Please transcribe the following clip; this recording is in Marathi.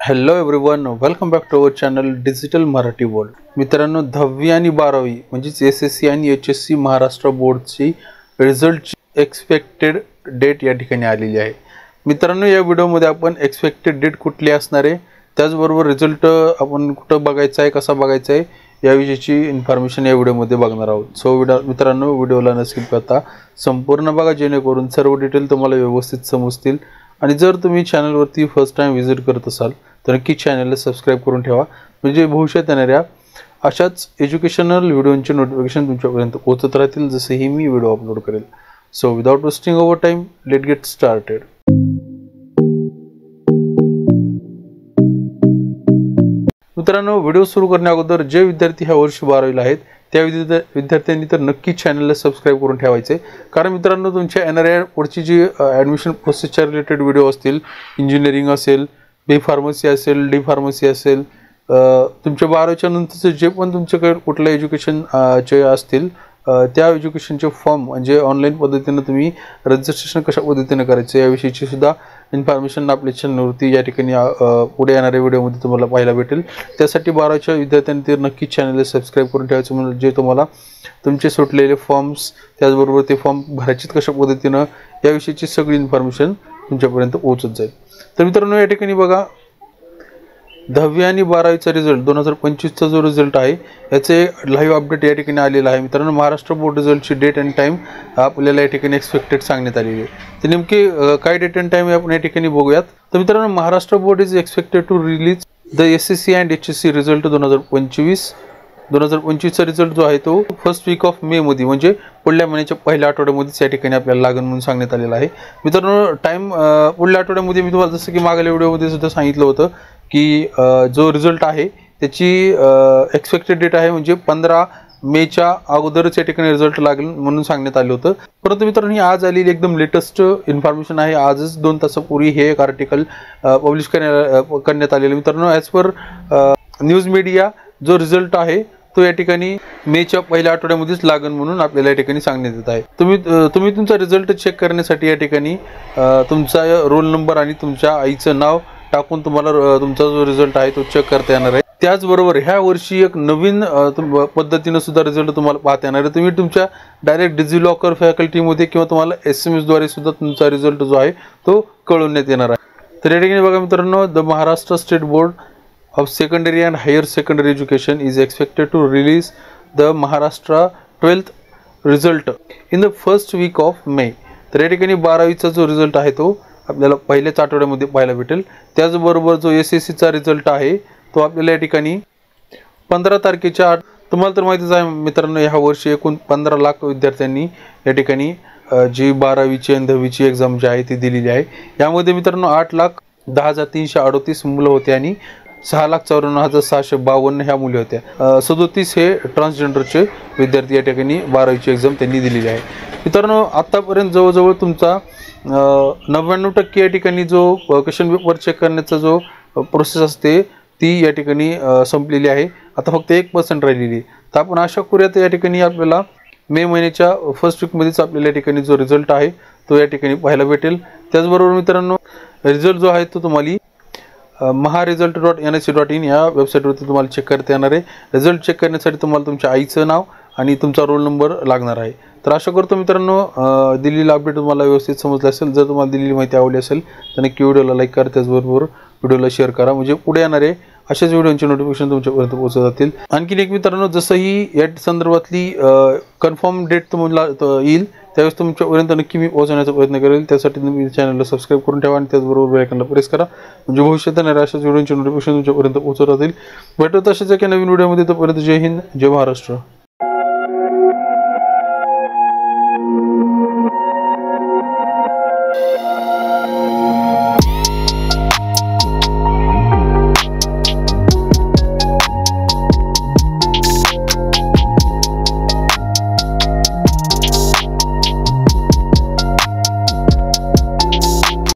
Hello everyone, welcome back to our channel digital Marathi world. मित्रांनो, 10वी आणि 12वी म्हणजेच SSC आणि HSC महाराष्ट्र बोर्डची रिझल्टची एक्सपेक्टेड डेट या ठिकाणी आलेली आहे. मित्रांनो, या व्हिडिओमध्ये आपण एक्सपेक्टेड डेट कुठली असणार आहे, त्याचबरोबर रिझल्ट आपण कुठं बघायचा आहे, कसा बघायचा आहे याविषयीची इन्फॉर्मेशन या व्हिडिओमध्ये बघणार आहोत. सो मित्रांनो, व्हिडिओला न स्किप करता संपूर्ण बघा, जेणेकरून सर्व डिटेल तुम्हाला व्यवस्थित समजतील. आणि जर तुम्ही चॅनलवरती फर्स्ट टाइम व्हिजिट करत असाल तर नक्की चॅनलला सबस्क्राइब करून ठेवा, म्हणजे भविष्यात येणाऱ्या अशाच एज्युकेशनल व्हिडिओंचे नोटिफिकेशन तुमच्यापर्यंत पोहोचत राहतील जसेही मी व्हिडिओ अपलोड करेल. So without wasting over time, let get started. मित्रांनो, व्हिडिओ सुरू करण्या अगोदर जे विद्यार्थी ह्या वर्षी 12वीला आहेत त्या विद्यार्थ्यांनी तर नक्की चॅनलला सबस्क्राइब करून ठेवायचे, कारण मित्रांनो तुमच्या येणाऱ्या पुढची जी ॲडमिशन प्रोसेसच्या रिलेटेड व्हिडिओ असतील, इंजिनिअरिंग असेल, बी फार्मसी असेल, डी फार्मसी असेल, तुमच्या 12वीच्या नंतरचे जे पण तुमच्याकडे कुठल्या एज्युकेशनचे असतील त्या एज्युकेशनचे फॉर्म म्हणजे ऑनलाईन पद्धतीने तुम्ही रजिस्ट्रेशन कशा पद्धतीने करायचं याविषयीची सुद्धा इन्फॉर्मेशन आपल्या चॅनलवरती या ठिकाणी पुढे येणाऱ्या व्हिडिओमध्ये तुम्हाला पाहायला भेटेल. त्यासाठी 12वीच्या विद्यार्थ्यांनी ते नक्की चॅनलला सबस्क्राईब करून ठेवायचं, म्हणजे तुम्हाला तुमचे सुटलेले फॉर्म्स, त्याचबरोबर ते फॉर्म भरायचे कशा पद्धतीनं याविषयीची सगळी इन्फॉर्मेशन तुमच्यापर्यंत पोहोचत जाईल. तर मित्रांनो, या ठिकाणी बघा, 10वी आणि 12वीचा रिझल्ट 2025चा जो रिझल्ट आहे याचे लाईव्ह अपडेट या ठिकाणी आलेला आहे. मित्रांनो, महाराष्ट्र बोर्ड रिझल्टची डेट अँड टाईम आपल्याला या ठिकाणी एक्सपेक्टेड सांगण्यात आलेली आहे. तर नेमकी काय डेट अँड टाईम आपण या ठिकाणी बघूयात. तर मित्रांनो, Maharashtra board is expected to release the SSC and HSC result 2025चा रिझल्ट जो आहे तो फर्स्ट वीक ऑफ मे मध्ये, म्हणजे पुढल्या महिन्याच्या पहिल्या आठवड्यामध्येच या ठिकाणी आपल्याला लागेल म्हणून सांगण्यात आलेलं आहे. मित्रांनो, टाईम पुढल्या आठवड्यामध्ये मी तुम्हाला जसं की मागल्या व्हिडिओमध्ये सुद्धा सांगितलं होतं की जो रिझल्ट आहे त्याची एक्सपेक्टेड डेट आहे म्हणजे 15 मेच्या अगोदरच या ठिकाणी रिझल्ट लागेल म्हणून सांगण्यात आलं होतं. परंतु मित्रांनो, ही आज आलेली एकदम लेटेस्ट इन्फॉर्मेशन आहे. आजच 2 तासापूर्वी हे एक आर्टिकल पब्लिश करण्यात आलेलं. मित्रांनो, ॲज पर न्यूज मीडिया जो रिझल्ट आहे तो या ठिकाणी मेच्या पहिल्या आठवड्यामध्येच लागेल म्हणून आपल्याला या ठिकाणी सांगण्यात येत आहे. तुम्ही तुमचा रिझल्ट चेक करण्यासाठी या ठिकाणी तुमचा रोल नंबर आणि तुमच्या आईचं नाव टाकून तुम्हाला तुमचा जो रिझल्ट आहे तो चेक करता येणार आहे. त्याचबरोबर ह्या वर्षी एक नवीन पद्धतीने सुद्धा रिझल्ट तुम्हाला पाहता येणार आहे. तुम्ही तुमच्या डायरेक्ट डिजिलॉकर फॅकल्टीमध्ये किंवा तुम्हाला SMS द्वारे सुद्धा तुमचा रिझल्ट जो आहे तो कळवण्यात येणार आहे. तर या ठिकाणी बघा मित्रांनो, the Maharashtra state board of secondary and higher secondary education is expected to release the Maharashtra 12th result in the first week of May. तर या ठिकाणी 12वीचा जो रिझल्ट आहे तो आपल्याला पहिल्याच आठवड्यामध्ये पाहायला भेटेल. त्याचबरोबर जो SSCचा रिझल्ट आहे तो आपल्याला या ठिकाणी 15 तारखेच्या तुम्हाला तर माहितीच आहे मित्रांनो, ह्या वर्षी एकूण 15 लाख विद्यार्थ्यांनी या ठिकाणी जी 12वीची आणि 10वीची एक्झाम जी आहे ती दिलेली आहे. यामध्ये मित्रांनो 8,10,338 मुलं होते आणि 6,54,652 ह्या मुली होत्या. 37 हे ट्रान्सजेंडरचे विद्यार्थी या ठिकाणी 12वीची एक्झाम त्यांनी दिलेली आहे. मित्रांनो, आतापर्यंत जवळजवळ तुमचा 99% या ठिकाणी जो क्वेश्चन पेपर चेक करण्याचा जो प्रोसेस असते ती या ठिकाणी संपलेली आहे. आता फक्त 1% राहिलेली आहे. तर आपण आशा करूयात या ठिकाणी आपल्याला मे महिन्याच्या फर्स्ट वीकमध्येच आपल्याला या ठिकाणी जो रिझल्ट आहे तो या ठिकाणी पाहायला भेटेल. त्याचबरोबर मित्रांनो, रिझल्ट जो आहे तो तुम्हाला maharesult.nse.in या वेबसाईटवरती तुम्हाला चेक करता येणार आहे. रिझल्ट चेक करण्यासाठी तुम्हाला तुमच्या आईचं नाव आणि तुमचा रोल नंबर लागणार आहे. तर आशा करतो मित्रांनो, दिलेला अपडेट तुम्हाला व्यवस्थित समजलं असेल. जर तुम्हाला दिलेली माहिती आवडली असेल तर नक्की व्हिडिओला लाईक करा, त्याचबरोबर व्हिडिओला शेअर करा, म्हणजे पुढे येणारे अशाच व्हिडिओचे नोटिफिकेशन तुमच्यापर्यंत पोहोचत जातील. आणखीन एक मित्रांनो, जसंही या संदर्भातली कन्फर्म डेट तुम्हाला येईल त्यावेळेस तुमच्यापर्यंत नक्की मी पोहोचवण्याचा प्रयत्न करेल. त्यासाठी तुम्ही चॅनलला सबस्क्राईब करून ठेवा आणि त्याचबरोबर बेल आयकॉनला प्रेस करा, म्हणजे भविष्यात येणाऱ्या अशाच व्हिडिओचे नोटिफिकेशन तुमच्यापर्यंत पोहोचत राहतील. भेटत अशाच एका नवीन व्हिडिओमध्ये. तोपर्यंत जय हिंद, जय महाराष्ट्र.